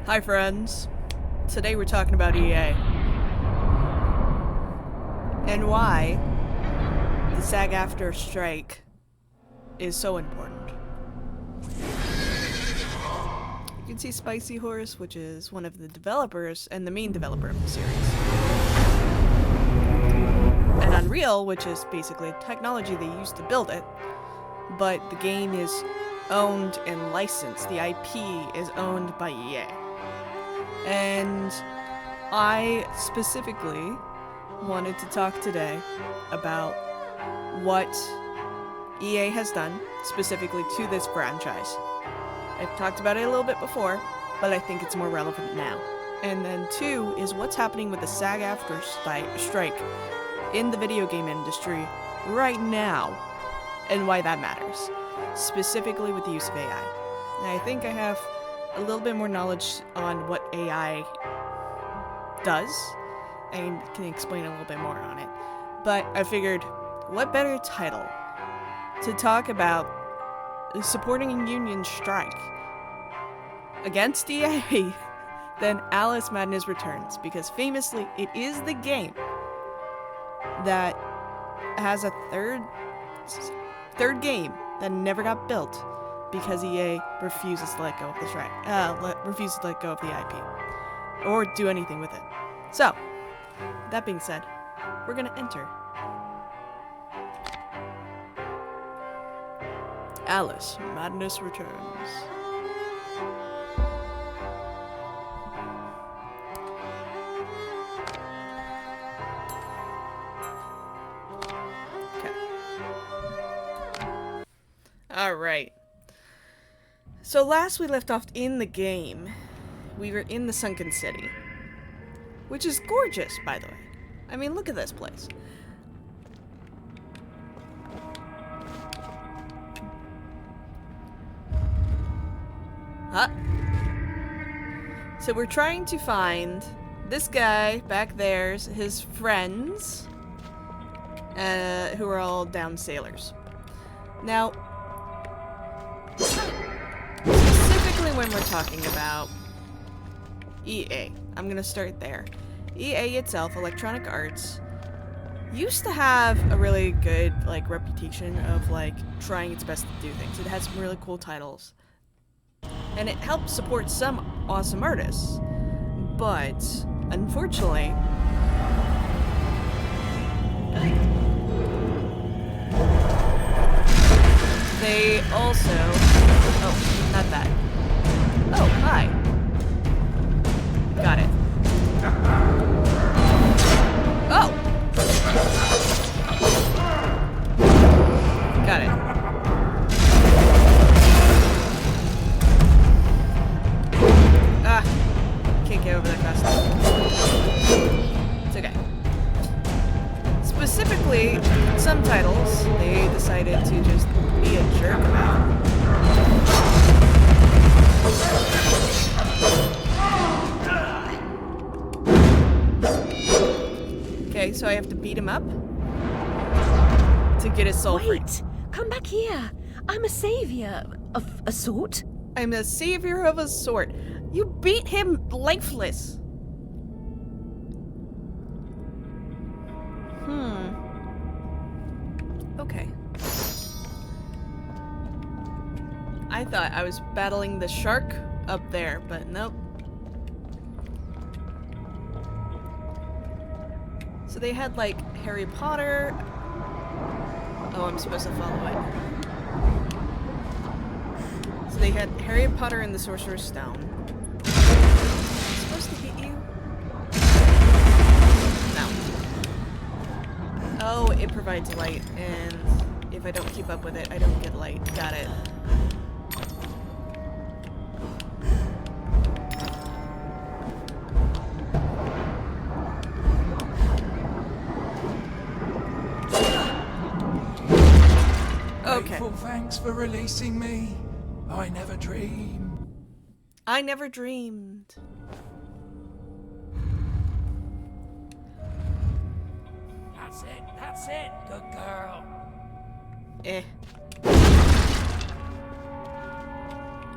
Hi friends, today we're talking about EA and why the SAG-AFTRA strike is so important. You can see Spicy Horse, which is one of the developers and the main developer of the series. And Unreal, which is basically technology they used to build it, but the game is owned and licensed. The IP is owned by EA. And I specifically wanted to talk today about what EA has done specifically to this franchise. I've talked about it a little bit before, but I think it's more relevant now. And then two is what's happening with the SAG-AFTRA strike in the video game industry right now and why that matters, specifically with the use of AI. And I think I have a little bit more knowledge on what AI does and can explain a little bit more on it. But I figured, what better title to talk about supporting a union strike against EA than Alice Madness Returns, because famously it is the game that has a third game that never got built because EA refuses to let go of the strike, refuses to let go of the IP or do anything with it. So, that being said, we're gonna enter Alice Madness Returns. Okay. Alright. So last we left off in the game, we were in the Sunken City. Which is gorgeous, by the way. I mean, look at this place. Huh? So we're trying to find this guy back there's his friends, who are all down sailors. Now, specifically when we're talking about EA, I'm gonna start there. EA itself, Electronic Arts, used to have a really good reputation of trying its best to do things. It had some really cool titles, and it helped support some awesome artists. But unfortunately, they also not that. Oh, hi. Got it. Oh! Got it. Ah! Can't get over that fast. It's okay. Specifically, some titles, they decided to just be a jerk about. Okay, so I have to beat him up to get his soul free. Wait! Come back here! I'm a savior of a sort. I'm a savior of a sort. You beat him lifeless. Okay. I thought I was battling the shark up there, but nope. So they had Harry Potter. Oh, I'm supposed to follow it. So they had Harry Potter and the Sorcerer's Stone. Am I supposed to hit you? No. Oh, it provides light, and if I don't keep up with it, I don't get light. Got it. Okay. Grateful thanks for releasing me. I never dreamed. I never dreamed. That's it. Good girl. Eh.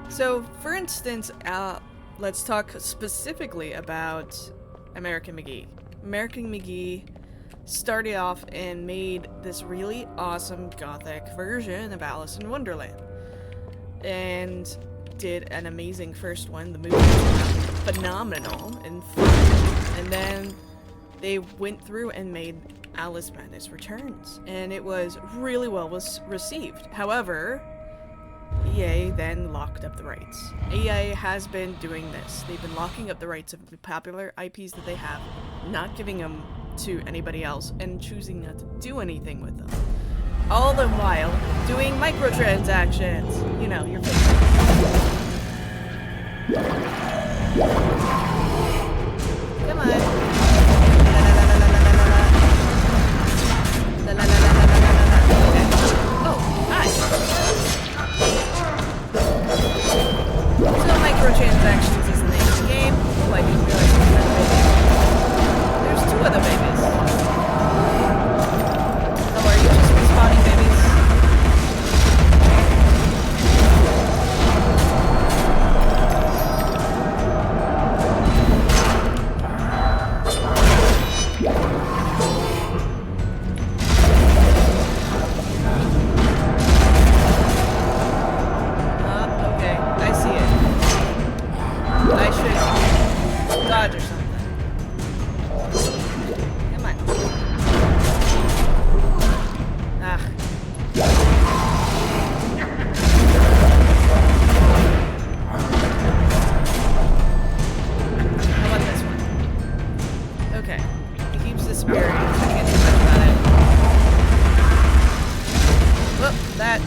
So, for instance, let's talk specifically about American McGee. American McGee started off and made this really awesome gothic version of Alice in Wonderland. And did an amazing first one. The movie was phenomenal and fun. And then they went through and made Alice Madness Returns. And it was really well received. However, EA then locked up the rights. EA has been doing this. They've been locking up the rights of the popular IPs that they have, not giving them to anybody else, and choosing not to do anything with them. All the while doing microtransactions. You know, your favorite. Come on. La la la la la la. La la la la la la la. Okay. Oh, hi. So microtransactions is the name of the game. Oh, I didn't realize we had a baby. There's two other babies. Oh, are you just respawning babies? Okay, I see it. I should dodge or something. Come on. Ah. How about this one? Okay. He keeps disappearing. I can't do much about it. Whoop, that.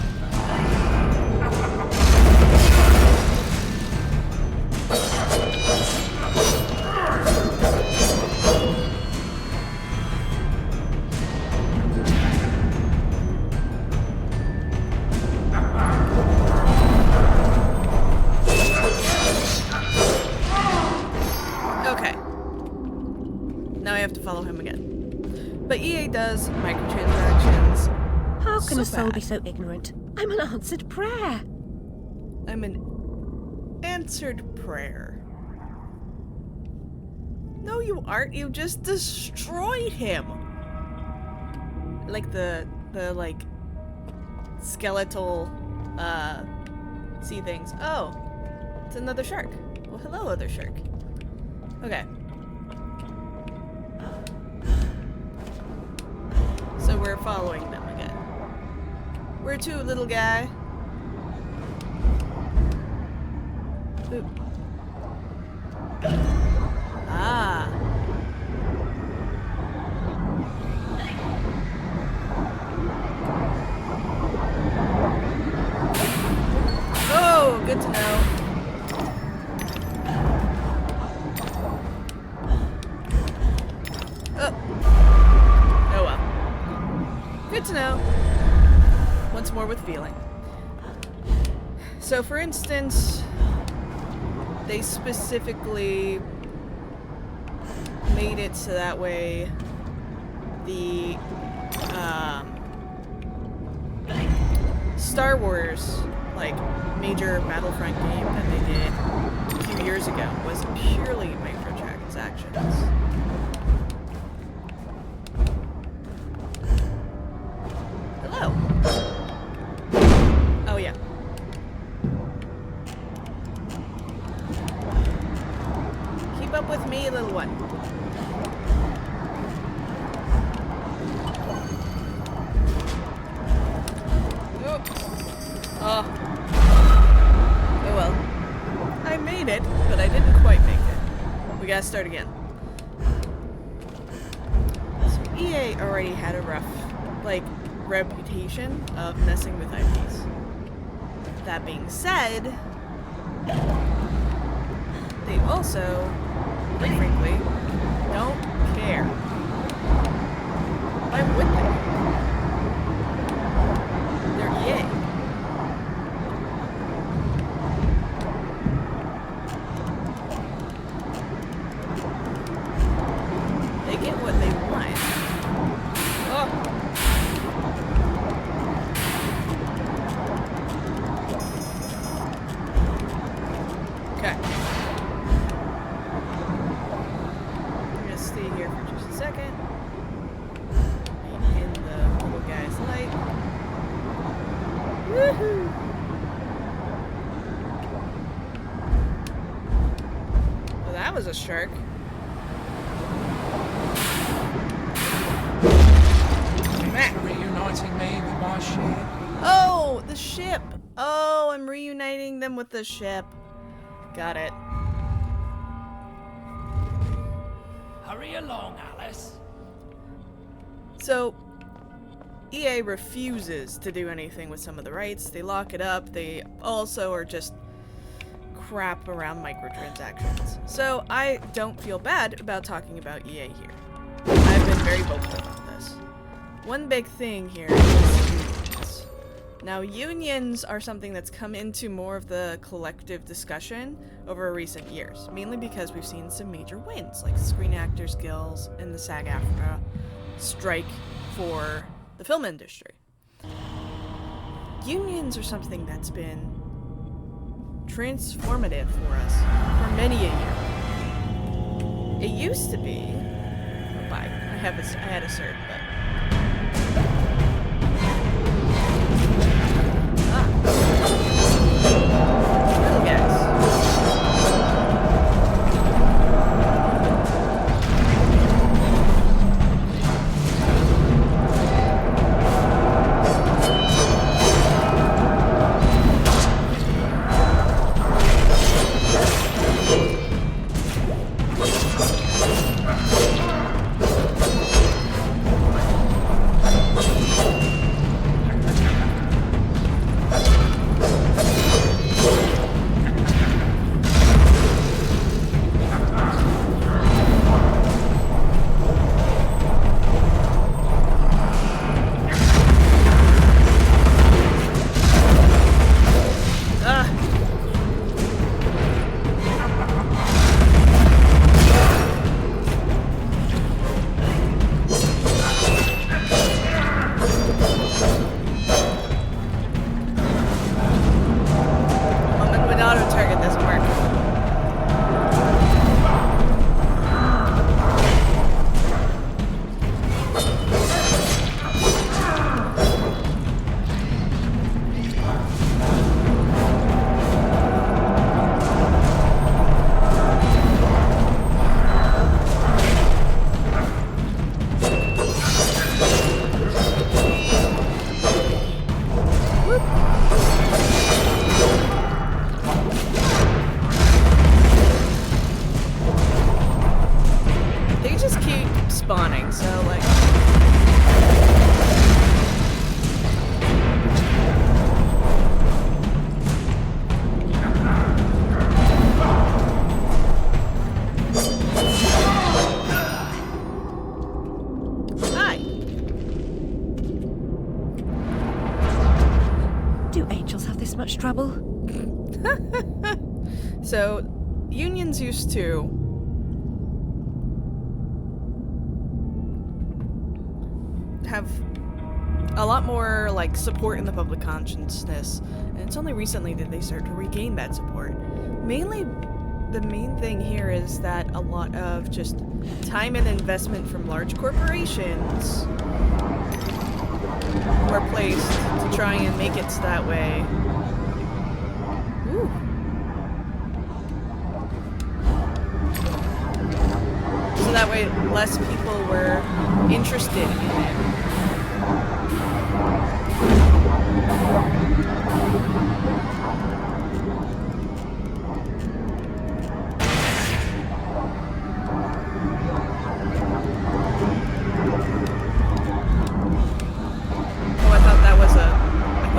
Okay. Now I have to follow him again. But EA does microtransactions. How can So a soul be bad. so ignorant? I'm an answered prayer. I'm an answered prayer. No, you aren't. You just destroyed him. Like the like skeletal sea things. Oh, it's another shark. Well, hello, other shark. Okay. So we're following them again. Where to, little guy? Oop. Ah. Oh, good to know. Oh well. Good to know. Once more with feeling. So, for instance, they specifically made it so that way the Star Wars, like, major Battlefront game that they did a few years ago was purely microtransactions. Hello. Oh yeah. Keep up with me, little one. Oh. Oh well. I made it, but I didn't quite make it. We gotta start again. So EA already had a rough, like, reputation of messing with IPs. That being said, they also, quite frankly, don't care. Why would they? They're EA. They get what they want. Oh. Okay. that was a shark. Thanks for reuniting me with my ship. Oh, the ship. Oh, I'm reuniting them with the ship. Got it. Hurry along, Alice. So, EA refuses to do anything with some of the rights. They lock it up. They also are just crap around microtransactions. So, I don't feel bad about talking about EA here. I've been very vocal about this. One big thing here is unions. Now, unions are something that's come into more of the collective discussion over recent years, mainly because we've seen some major wins, like Screen Actors Guilds and the SAG-AFTRA strike for the film industry. Unions are something that's been transformative for us for many a year. It used to be, I had a cert, but little guys. spawning, so like... Hi! Do angels have this much trouble? So, unions used to have a lot more, like, support in the public consciousness, and it's only recently that they start to regain that support. Mainly, the main thing here is that a lot of just time and investment from large corporations were placed to try and make it so that way. Ooh. So that way less people were interested in it.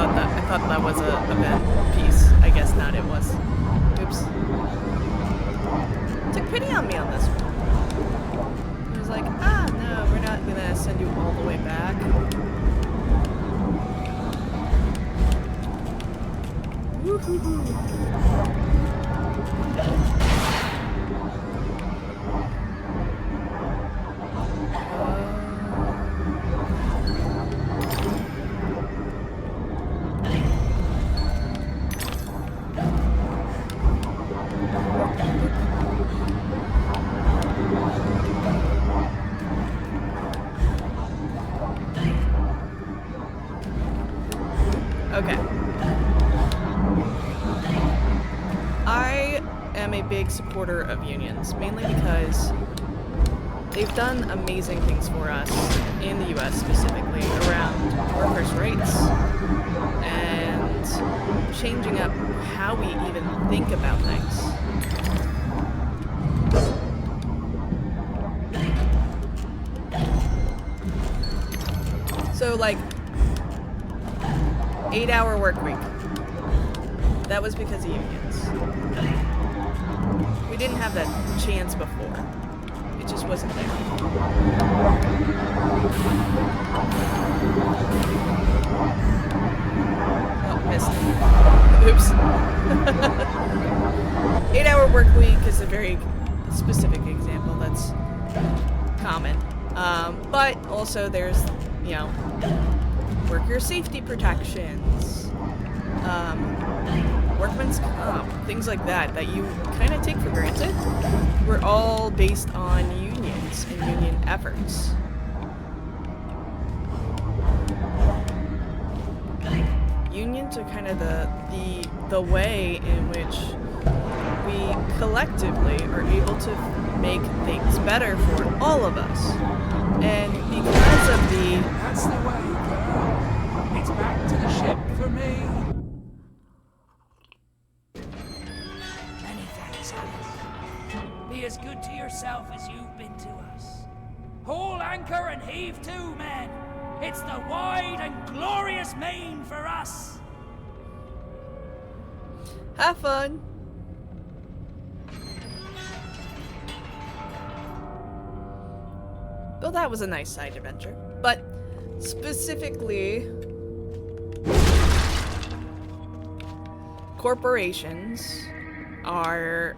Oh, I thought that was a event piece. I guess not, it was. Oops. Took pity on me on this one. It was like, no, we're not gonna send you all the way back. am a big supporter of unions, mainly because they've done amazing things for us in the US specifically around workers' rights and changing up how we even think about things. So, like, 8-hour work week. That was because of unions. We didn't have that chance before. It just wasn't there. Oh, missed. Oops. 8-hour work week is a very specific example that's common. But also there's, you know, worker safety protections, workman's comp, things like that you kind of take for granted. We're all based on unions and union efforts. Unions are kind of the way in which we collectively are able to make things better for all of us. And because of That's the way, girl. It's back to the ship for me. Many thanks, Alice. Be as good to yourself as you've been to us. Haul anchor and heave to, men. It's the wide and glorious main for us. have fun. Well, that was a nice side adventure. But specifically, corporations are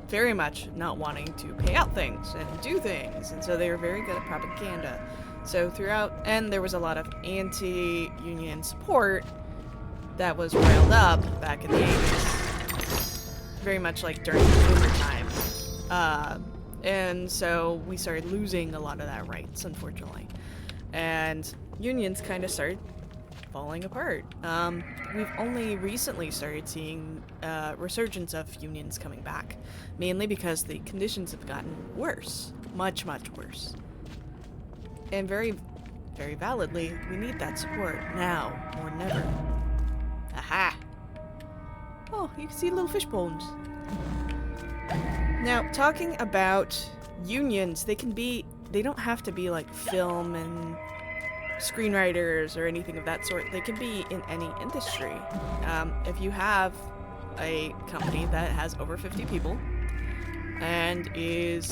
very much not wanting to pay out things and do things, and so they are very good at propaganda. So throughout, and there was a lot of anti-union support that was riled up back in the 80s. Very much like during the boomer time. And so we started losing a lot of that rights, unfortunately. And unions kind of started falling apart. We've only recently started seeing resurgence of unions coming back, mainly because the conditions have gotten worse, much, much worse. And very, very validly, we need that support now more than ever. Aha! Oh, you can see little fish bones. Now, talking about unions, they don't have to be like film and screenwriters or anything of that sort. They can be in any industry. If you have a company that has over 50 people and is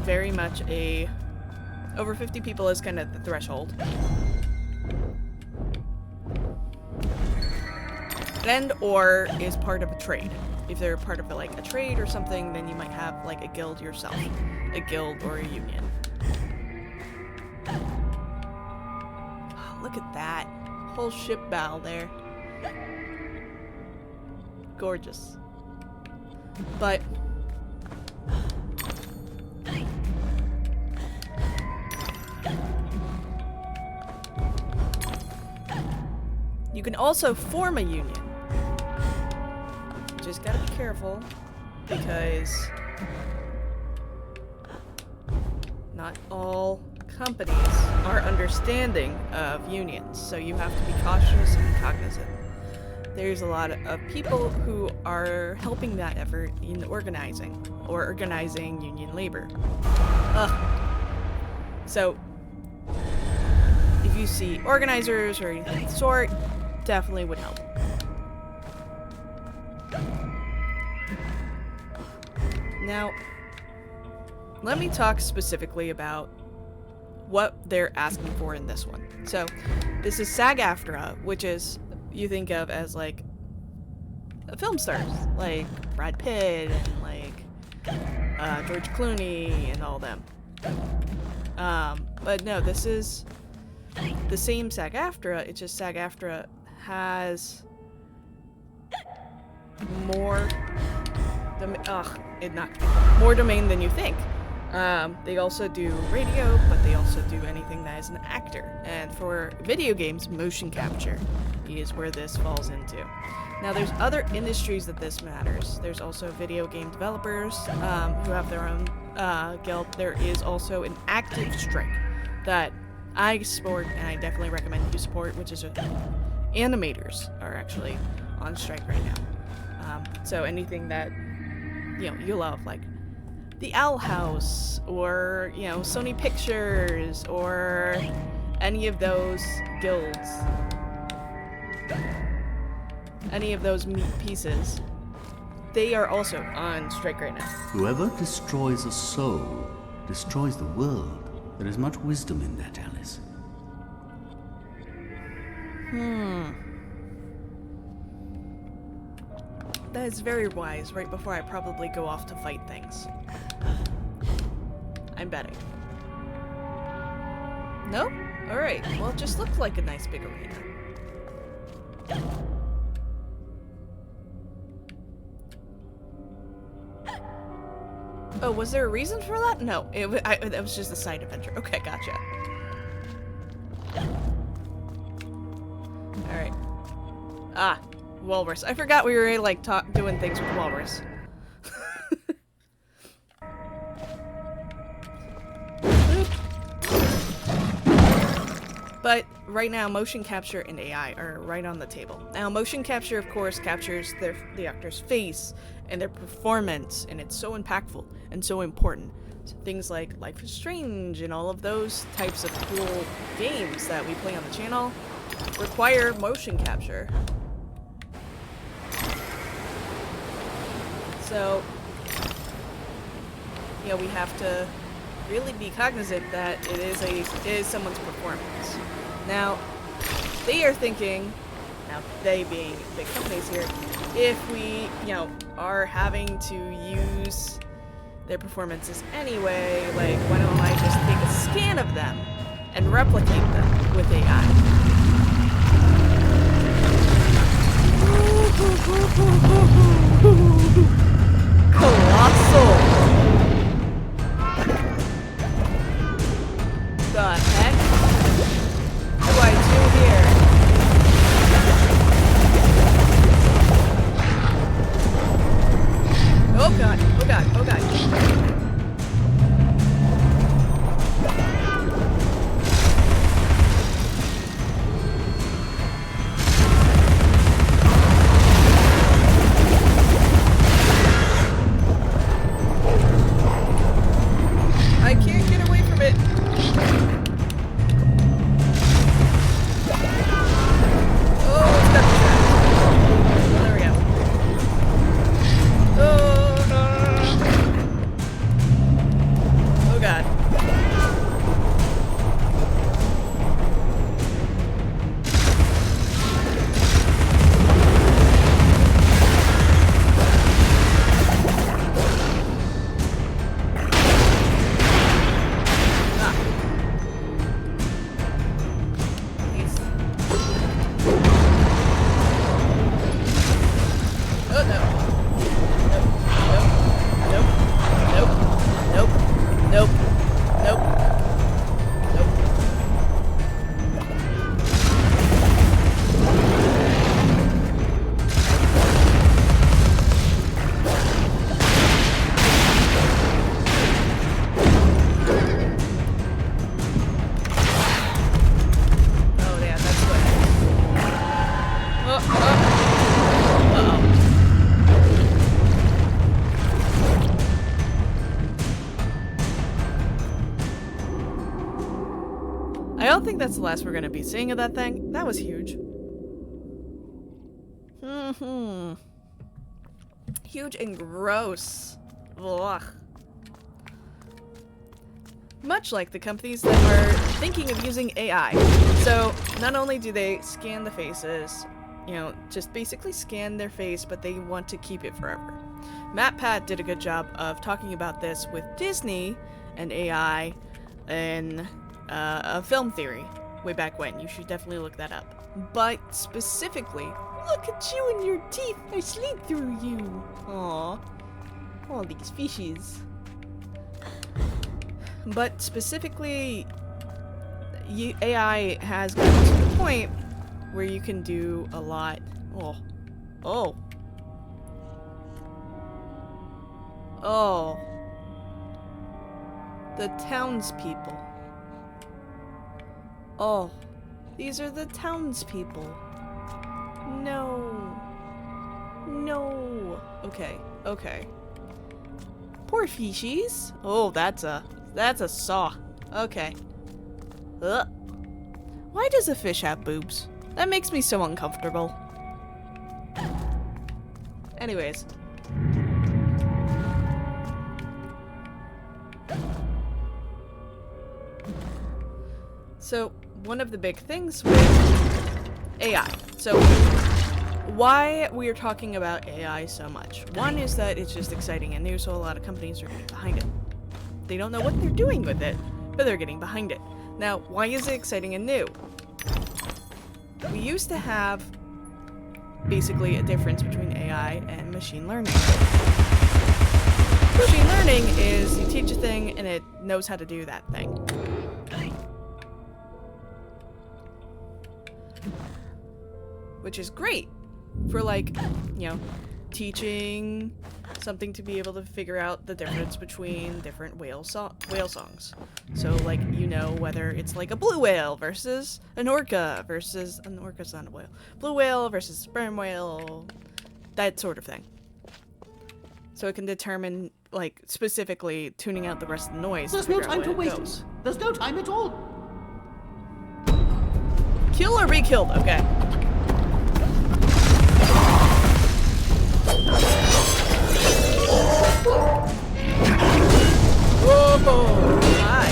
very much over 50 people is kind of the threshold. And or is part of a trade. If they're part of like a trade or something, then you might have like a guild yourself. A guild or a union. Oh, look at that. Whole ship bow there. Gorgeous. But you can also form a union. Just gotta be careful, because not all companies are understanding of unions, so you have to be cautious and cognizant. There's a lot of people who are helping that effort in organizing union labor. So, if you see organizers or anything of the sort, definitely would help. Now, let me talk specifically about what they're asking for in this one. So, this is SAG-AFTRA, which is, you think of as like film stars, like Brad Pitt and like George Clooney and all them. But no, this is the same SAG-AFTRA, it's just SAG-AFTRA has more more domain than you think. They also do radio, but they also do anything that is an actor. And for video games, motion capture is where this falls into. Now, there's other industries that this matters. There's also video game developers who have their own guild. There is also an active strike that I support, and I definitely recommend you support, which is animators are actually on strike right now. So anything that you love, like the Owl House, or Sony Pictures, or any of those guilds, any of those meat pieces, they are also on strike right now. Whoever destroys a soul destroys the world. There is much wisdom in that, Alice. That is very wise, right before I probably go off to fight things. I'm betting. Nope? Alright, well, it just looked like a nice big arena. Oh, was there a reason for that? No, it was just a side adventure. Okay, gotcha. Alright. Ah, walrus. I forgot we were like doing things with walrus. But right now, motion capture and AI are right on the table. Now, motion capture, of course, captures the actor's face and their performance, and it's so impactful and so important. So things like Life is Strange and all of those types of cool games that we play on the channel require motion capture. So, we have to really be cognizant that it is someone's performance. Now, they are thinking, now they being big companies here, if we, are having to use their performances anyway, like, why don't I just take a scan of them and replicate them with AI? Colossal! The heck? What do I do here? Oh god, oh god, oh god. I can't get away from it. Oh, it's got me trapped. Oh, there we go. Oh god. Oh no. Nope. Oh yeah, that's what. Uh-oh. I don't think that's the last we're gonna be seeing of that thing. That was huge. Huge and gross. Ugh. Much like the companies that are thinking of using AI. So, not only do they scan the faces, just basically scan their face, but they want to keep it forever. MatPat did a good job of talking about this with Disney and AI in a film theory way back when. You should definitely look that up. But specifically, look at you and your teeth. I sleep through you. Aww. All these fishes. But specifically, AI has gotten to the point where you can do a lot. Oh, Oh. Oh. The townspeople. Oh. These are the townspeople. No. No. Okay. Okay. Poor fishies. Oh, that's a saw. Okay. Ugh. Why does a fish have boobs? That makes me so uncomfortable. Anyways. So, one of the big things with AI. So, why we are talking about AI so much. One is that it's just exciting and new, so a lot of companies are getting behind it. They don't know what they're doing with it, but they're getting behind it. Now, why is it exciting and new? We used to have basically a difference between AI and machine learning. Machine learning is you teach a thing and it knows how to do that thing. Which is great for, like, you know, teaching something to be able to figure out the difference between different whale songs. So, like, you know whether it's like a blue whale versus an orca's not a whale. Blue whale versus sperm whale, that sort of thing. So it can determine, like, specifically tuning out the rest of the noise. There's no time to waste. There's no time at all. Kill or be killed. Okay. Whoa! Hi.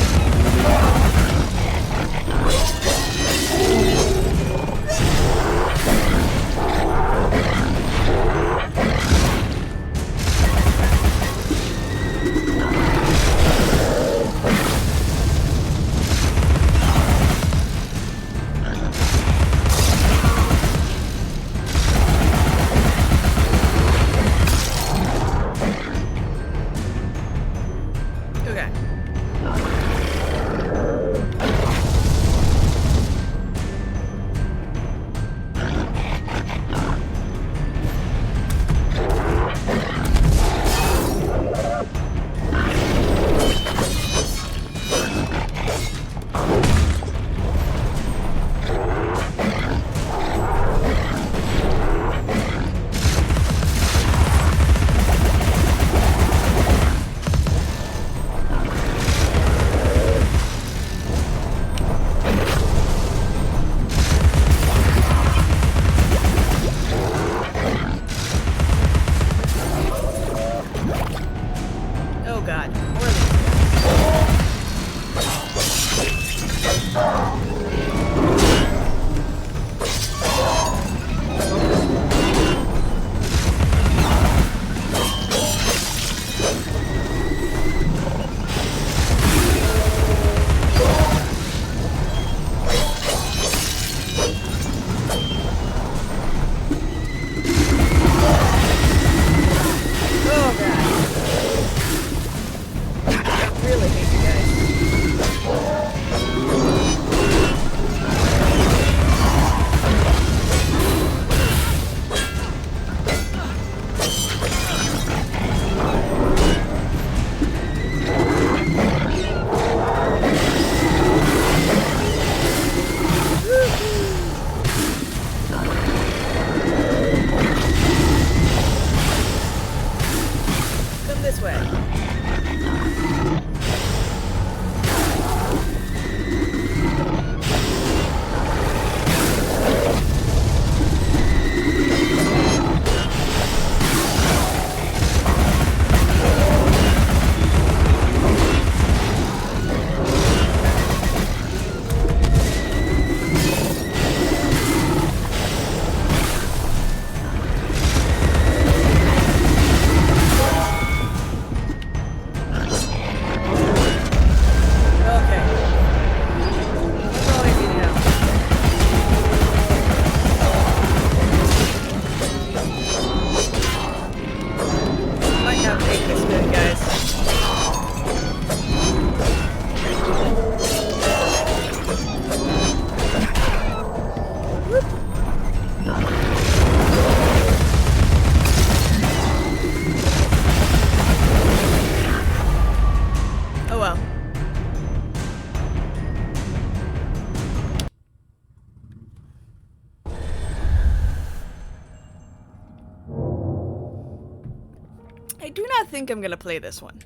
I do not think I'm gonna play this one.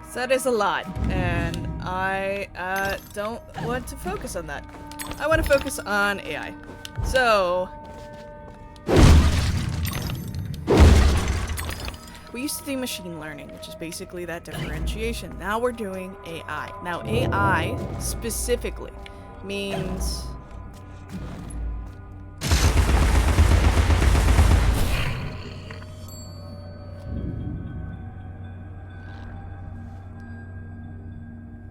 So that is a lot, and I don't want to focus on that. I want to focus on AI. So, we used to do machine learning, which is basically that differentiation. Now we're doing AI. Now AI specifically means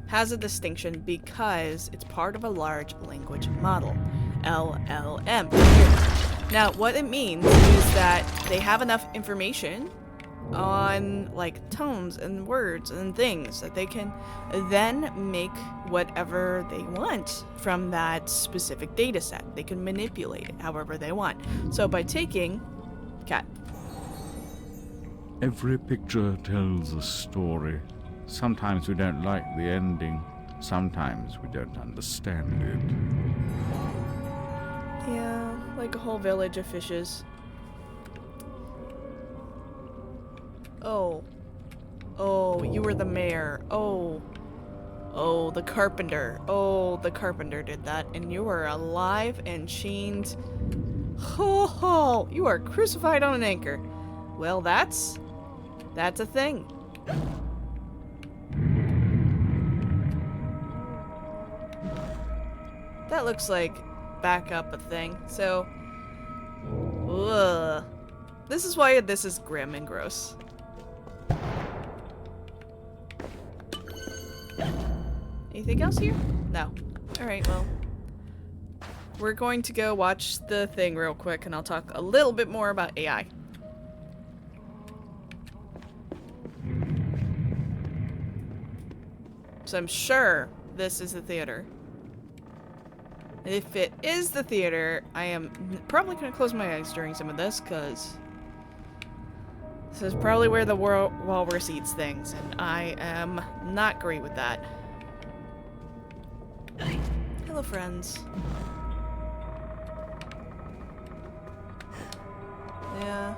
has a distinction because it's part of a large language model, LLM. Now, what it means is that they have enough information on like tones and words and things that they can then make whatever they want from that specific data set. They can manipulate it however they want. So by taking cat. Every picture tells a story. Sometimes we don't like the ending. Sometimes we don't understand it. Yeah, like a whole village of fishes. Oh. Oh, you were the mayor. Oh. Oh, the carpenter. Oh, the carpenter did that. And you are alive and chained. Ho ho! You are crucified on an anchor. Well, that's a thing. That looks like back up a thing. So, ugh. This is why this is grim and gross. Anything else here? No. Alright, well. We're going to go watch the thing real quick and I'll talk a little bit more about AI. So I'm sure this is the theater. If it is the theater, I am probably going to close my eyes during some of this, because this is probably where the walrus eats things, and I am not great with that. Hello, friends. Yeah.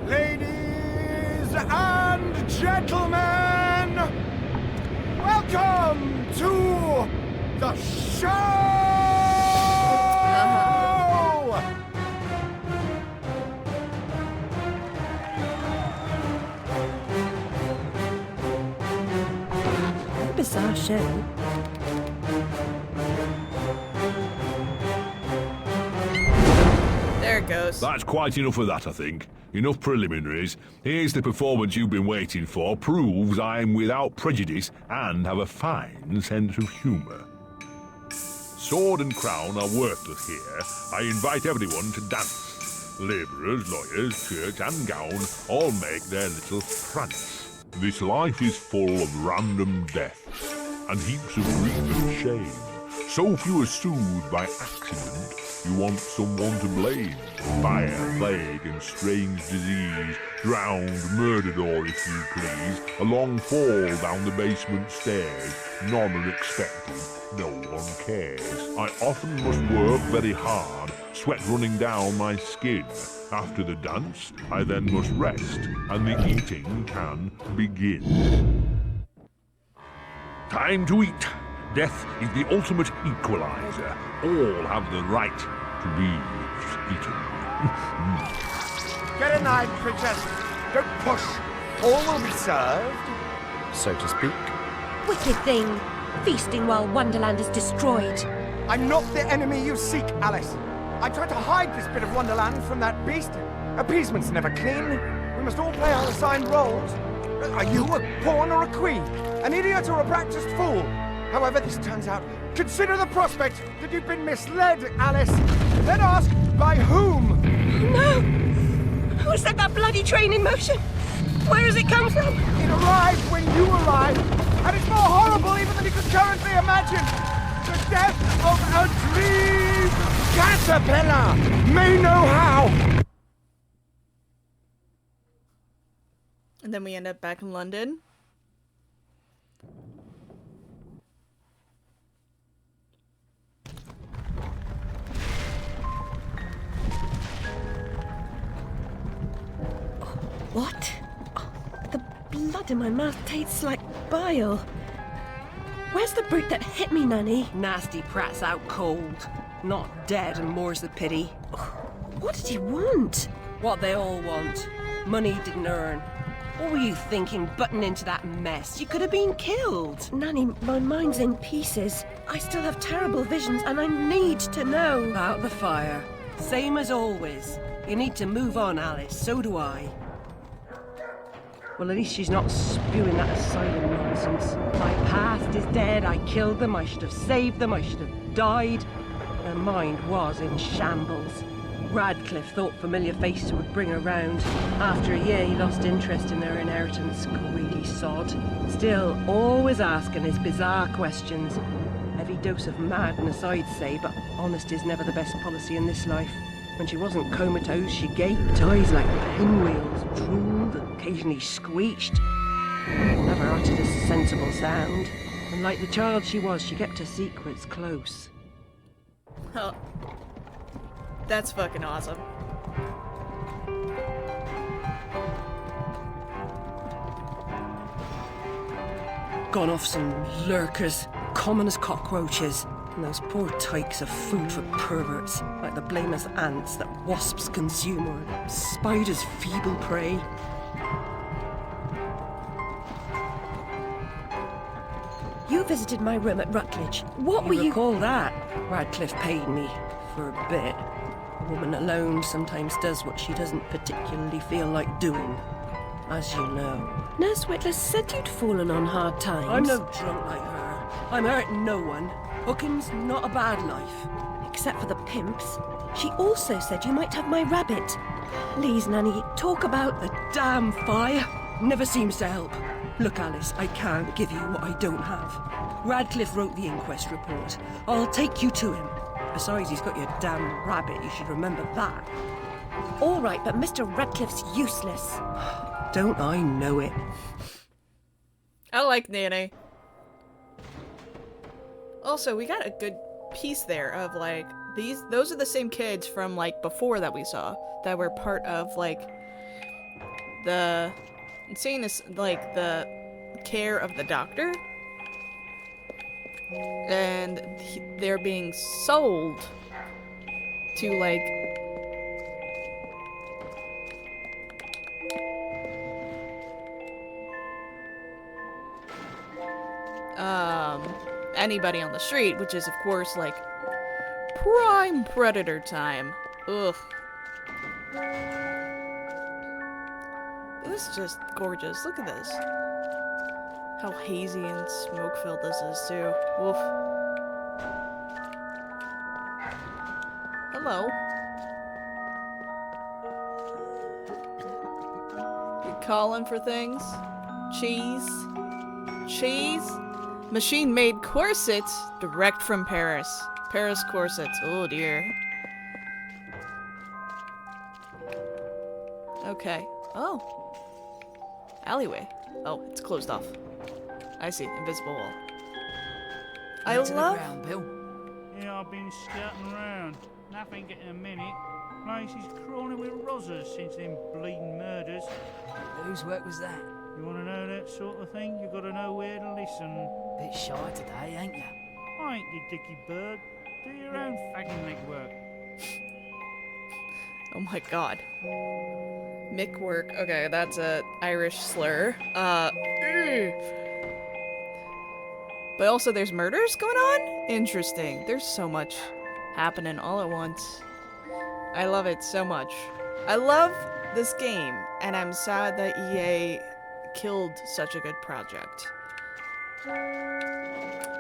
Ladies and gentlemen, welcome to the show! What a bizarre show. There it goes. That's quite enough of that, I think. Enough preliminaries. Here's the performance you've been waiting for. Proves I'm without prejudice and have a fine sense of humour. Sword and crown are worthless here. I invite everyone to dance. Labourers, lawyers, church and gown all make their little prance. This life is full of random deaths and heaps of grief and shame. So few are soothed by accident. You want someone to blame. Fire, plague, and strange disease. Drowned, murdered, or if you please, a long fall down the basement stairs. None are expected, no one cares. I often must work very hard, sweat running down my skin. After the dance, I then must rest, and the eating can begin. Time to eat. Death is the ultimate equalizer. All have the right to be eaten. Get a knife, princess. Don't push. All will be served, so to speak. Wicked thing. Feasting while Wonderland is destroyed. I'm not the enemy you seek, Alice. I tried to hide this bit of Wonderland from that beast. Appeasement's never clean. We must all play our assigned roles. Are you a pawn or a queen? An idiot or a practiced fool? However this turns out, consider the prospect that you've been misled, Alice. Then ask, by whom? No! Who set that bloody train in motion? Where has it come from? It arrived when you arrived, and it's more horrible even than you could currently imagine. The death of a dream caterpillar may know how. And then we end up back in London. What? Oh, the blood in my mouth tastes like bile. Where's the brute that hit me, Nanny? Nasty prat's out cold. Not dead, and more's the pity. What did he want? What they all want. Money he didn't earn. What were you thinking, butting into that mess? You could have been killed. Nanny, my mind's in pieces. I still have terrible visions, and I need to know. About the fire. Same as always. You need to move on, Alice. So do I. Well, at least she's not spewing that asylum nonsense. My past is dead. I killed them. I should have saved them. I should have died. Her mind was in shambles. Radcliffe thought familiar faces would bring her round. After a year, he lost interest in her inheritance. Greedy sod. Still, always asking his bizarre questions. Heavy dose of madness, I'd say, but honesty's never the best policy in this life. When she wasn't comatose, she gaped, eyes like pinwheels, drooled, occasionally screeched. Never uttered a sensible sound. And like the child she was, she kept her secrets close. Oh. That's fucking awesome. Gone off some lurkers, common as cockroaches. And those poor tykes are food for perverts, like the blameless ants that wasps consume or spiders' feeble prey. You visited my room at Rutledge. What were you... Recall that? Radcliffe paid me for a bit. A woman alone sometimes does what she doesn't particularly feel like doing, as you know. Nurse Whitler said you'd fallen on hard times. I'm no drunk like her. I'm hurting no one. Hooking's not a bad life. Except for the pimps. She also said you might have my rabbit. Please, Nanny, talk about... The damn fire never seems to help. Look, Alice, I can't give you what I don't have. Radcliffe wrote the inquest report. I'll take you to him. Besides, he's got your damn rabbit. You should remember that. All right, but Mr. Radcliffe's useless. Don't I know it? I like Nanny. Also, we got a good piece there of like those are the same kids from like before that we saw that were part of like the seeing this like the care of the doctor, and they're being sold to like anybody on the street, which is of course like prime predator time. Ugh. This is just gorgeous. Look at this. How hazy and smoke-filled this is too. Woof. Hello. You calling for things? Cheese? Cheese? Machine-made corsets direct from Paris. Paris corsets. Oh dear. Okay. Oh. Alleyway. Oh, it's closed off. I see. Invisible wall. I love... Bill. Yeah, I've been scouting around. Nothing getting a minute. Place is crawling with rozzers since them bleeding murders. Whose work was that? You want to know that sort of thing? You got to know where to listen. Bit shy today, ain't ya? I ain't your dicky bird. Do your own fagging legwork. Oh my god. Mick work. Okay, that's a Irish slur. But also there's murders going on? Interesting. There's so much happening all at once. I love it so much. I love this game, and I'm sad that EA killed such a good project.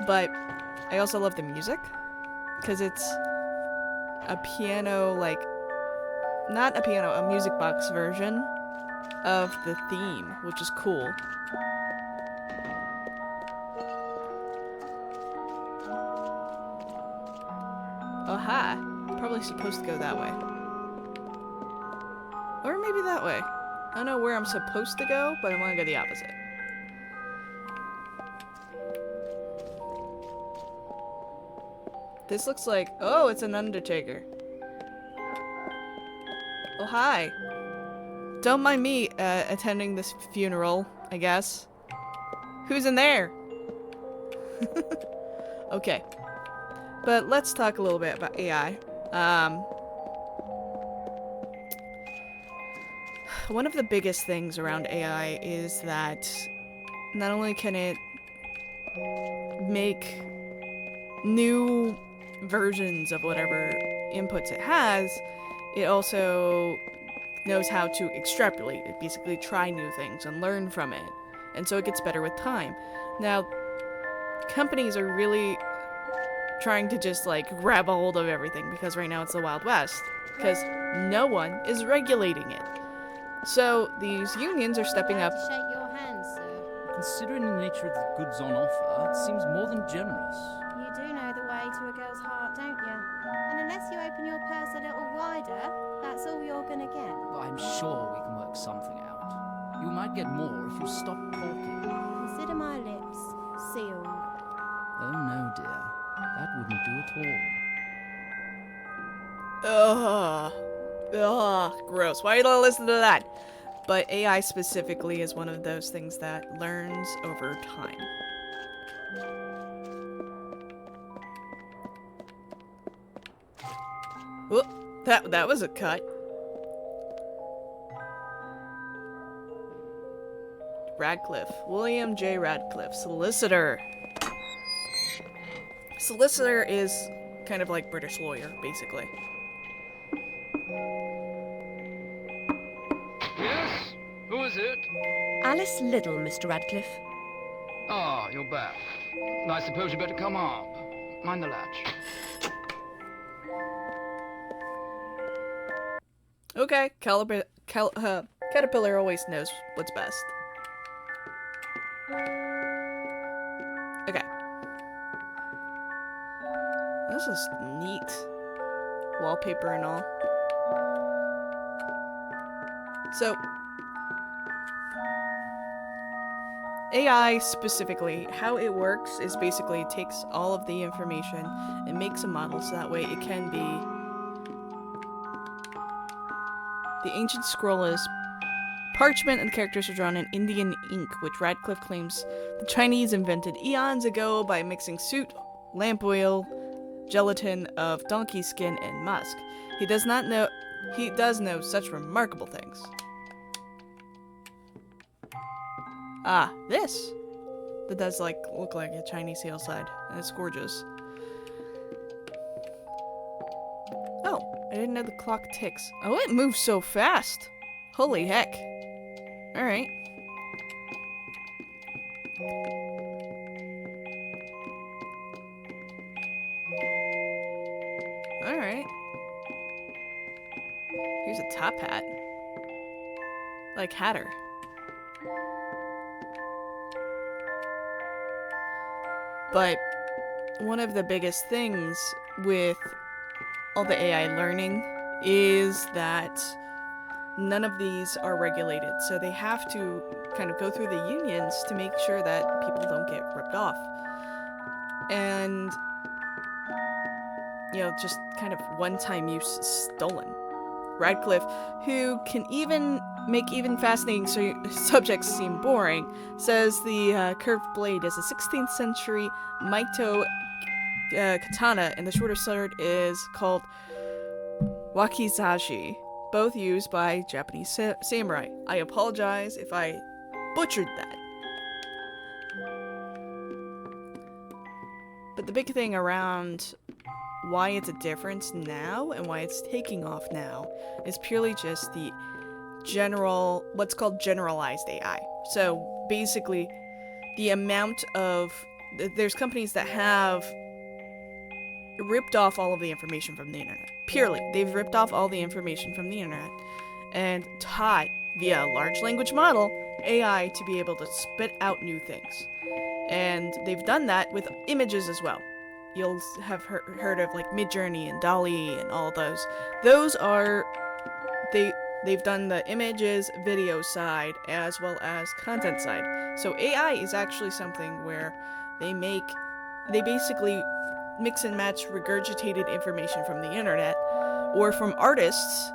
But I also love the music, because it's a piano, like, not a piano, a music box version of the theme, which is cool. Oh, hi. Probably supposed to go that way. Or maybe that way. I don't know where I'm supposed to go, but I want to go the opposite. This looks like... Oh, it's an Undertaker. Oh, hi. don't mind me attending this funeral, I guess. Who's in there? Okay. But let's talk a little bit about AI. One of the biggest things around AI is that not only can it make new versions of whatever inputs it has, it also knows how to extrapolate it, basically try new things and learn from it. And so it gets better with time. Now, companies are really trying to just like grab a hold of everything because right now it's the Wild West because no one is regulating it. So these unions are stepping up. Shake your hand, sir. Considering the nature of the goods on offer, it seems more than generous. You do know the way to a girl's heart, don't you? And unless you open your purse a little wider, that's all you're gonna get. But I'm sure we can work something out. You might get more if you stop talking. Consider my lips sealed. Oh no, dear. That wouldn't do at all. Ugh, gross. Why you don't listen to that? But AI specifically is one of those things that learns over time. Whoop, that was a cut. Radcliffe. William J. Radcliffe. Solicitor. Solicitor is kind of like British lawyer, basically. Yes? Who is it? Alice Liddell, Mr. Radcliffe. Ah, you're back. I suppose you better come up. Mind the latch. Okay, Caterpillar always knows what's best. Okay. This is neat. Wallpaper and all. So, AI specifically, how it works is basically it takes all of the information and makes a model so that way it can be. The ancient scroll is parchment and the characters are drawn in Indian ink, which Radcliffe claims the Chinese invented eons ago by mixing soot, lamp oil, gelatin of donkey skin, and musk. He does know such remarkable things. Ah, this! That does look like a Chinese hillside, and it's gorgeous. Oh, I didn't know the clock ticks. Oh, it moves so fast! Holy heck. Alright. Alright. Here's a top hat. Like Hatter. But one of the biggest things with all the AI learning is that none of these are regulated. So they have to kind of go through the unions to make sure that people don't get ripped off. And, you know, just kind of one-time use stolen. Radcliffe, who can even make even fascinating subjects seem boring, says the curved blade is a 16th century Maito katana, and the shorter sword is called wakizashi, both used by Japanese samurai. I apologize if I butchered that. But the big thing around why it's a difference now and why it's taking off now is purely just the general, what's called generalized AI. So basically, the amount of, there's companies that have ripped off all of the information from the internet. Purely, they've ripped off all the information from the internet and taught via a large language model AI to be able to spit out new things. And they've done that with images as well. You'll have heard of like Midjourney and DALL-E and all those. Those are, they've done the images, video side, as well as content side. So AI is actually something where they basically mix and match regurgitated information from the internet or from artists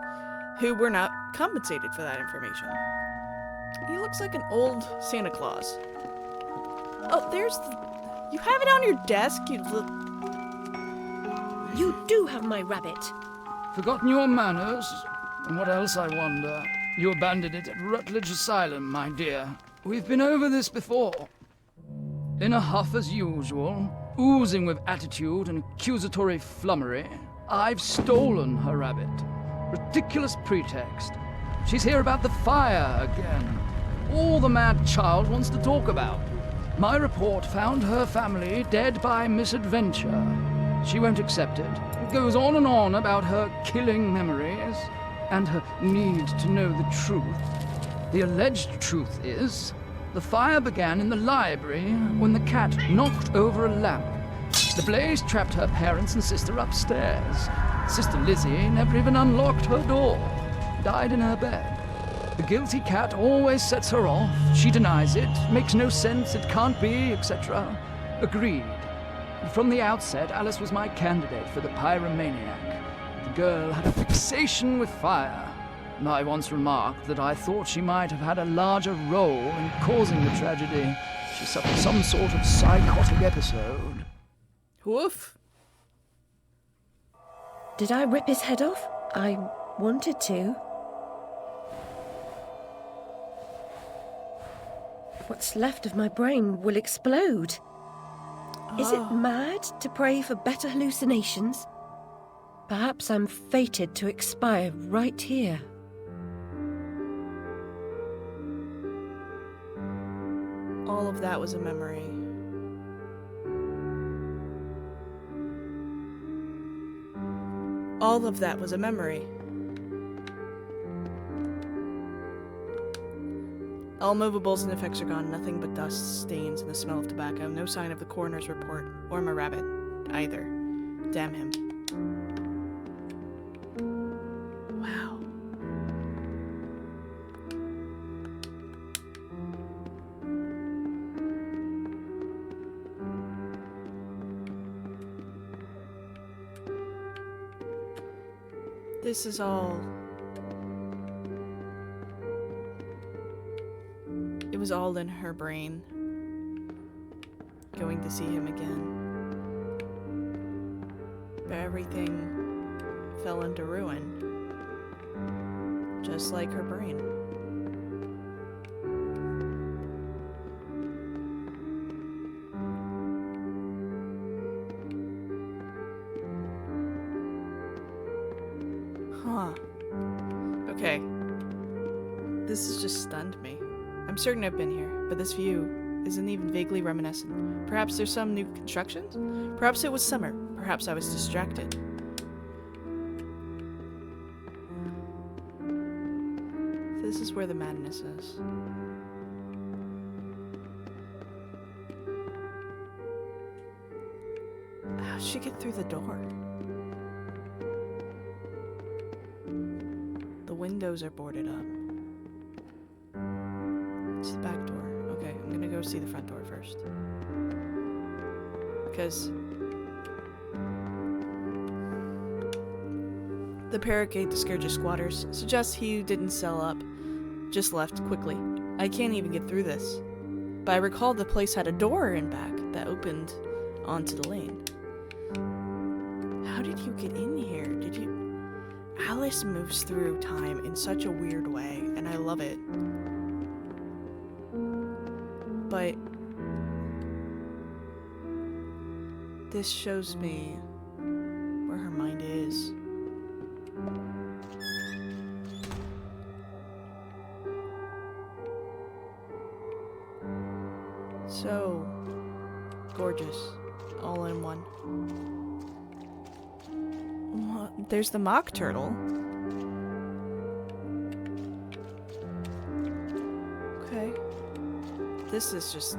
who were not compensated for that information. He looks like an old Santa Claus. Oh, there's the... You have it on your desk, you little... You do have my rabbit. Forgotten your manners? And what else, I wonder? You abandoned it at Rutledge Asylum, my dear. We've been over this before. In a huff as usual, oozing with attitude and accusatory flummery, I've stolen her rabbit. Ridiculous pretext. She's here about the fire again. All the mad child wants to talk about. My report found her family dead by misadventure. She won't accept it. It goes on and on about her killing memories and her need to know the truth. The alleged truth is, the fire began in the library when the cat knocked over a lamp. The blaze trapped her parents and sister upstairs. Sister Lizzie never even unlocked her door. Died in her bed. The guilty cat always sets her off. She denies it, makes no sense, it can't be, etc. Agreed. From the outset, Alice was my candidate for the pyromaniac. The girl had a fixation with fire. I once remarked that I thought she might have had a larger role in causing the tragedy. She suffered some sort of psychotic episode. Woof. Did I rip his head off? I wanted to. What's left of my brain will explode. Is it mad to pray for better hallucinations? Perhaps I'm fated to expire right here. All of that was a memory. All of that was a memory. All movables and effects are gone. Nothing but dust, stains, and the smell of tobacco. No sign of the coroner's report, or my rabbit, either. Damn him. Wow. This is all... It was all in her brain. Going to see him again. But everything fell into ruin. Just like her brain. Huh. Okay. This has just stunned me. I'm certain I've been here, but this view isn't even vaguely reminiscent. Perhaps there's some new constructions? Perhaps it was summer. Perhaps I was distracted. This is where the madness is. How'd she get through the door? The windows are boarded up. It's the back door. Okay, I'm gonna go see the front door first. Because the barricade to Scourge's squatters suggests he didn't sell up, just left quickly. I can't even get through this. But I recall the place had a door in back that opened onto the lane. How did you get in here? Did you... Alice moves through time in such a weird way, and I love it. But this shows me where her mind is. So gorgeous, all in one. What? There's the mock turtle. Okay. This is just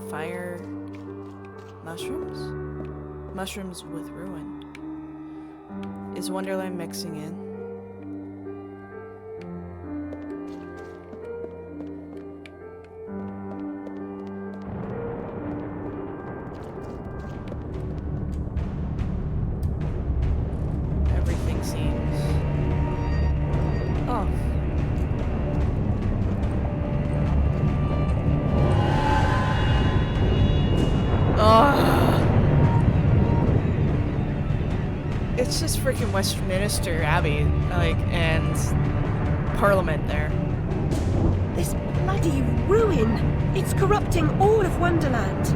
fire mushrooms? Mushrooms with ruin. Is Wonderland mixing in? Everything seems it's just freaking Westminster Abbey, like, and Parliament there. This bloody ruin! It's corrupting all of Wonderland.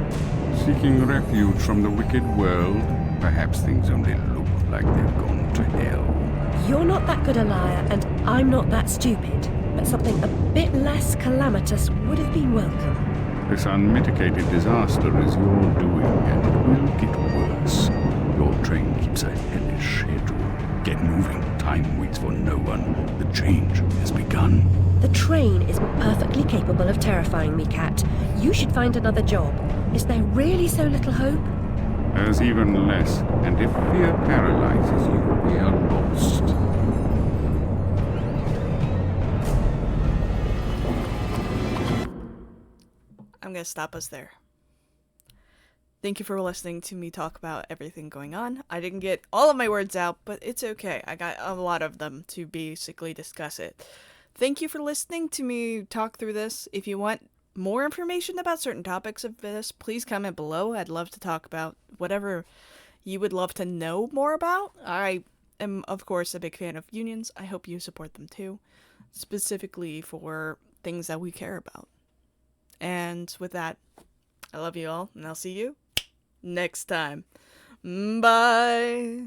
Seeking refuge from the wicked world, perhaps things only look like they've gone to hell. You're not that good a liar, and I'm not that stupid. But something a bit less calamitous would have been welcome. This unmitigated disaster is your doing, and it will get worse. Your train keeps a hellish schedule. Get moving. Time waits for no one. The change has begun. The train is perfectly capable of terrifying me, Cat. You should find another job. Is there really so little hope? There's even less, and if fear paralyzes you, we are lost. I'm gonna stop us there. Thank you for listening to me talk about everything going on. I didn't get all of my words out, but it's okay. I got a lot of them to basically discuss it. Thank you for listening to me talk through this. If you want more information about certain topics of this, please comment below. I'd love to talk about whatever you would love to know more about. I am, of course, a big fan of unions. I hope you support them too, specifically for things that we care about. And with that, I love you all, and I'll see you next time. Bye.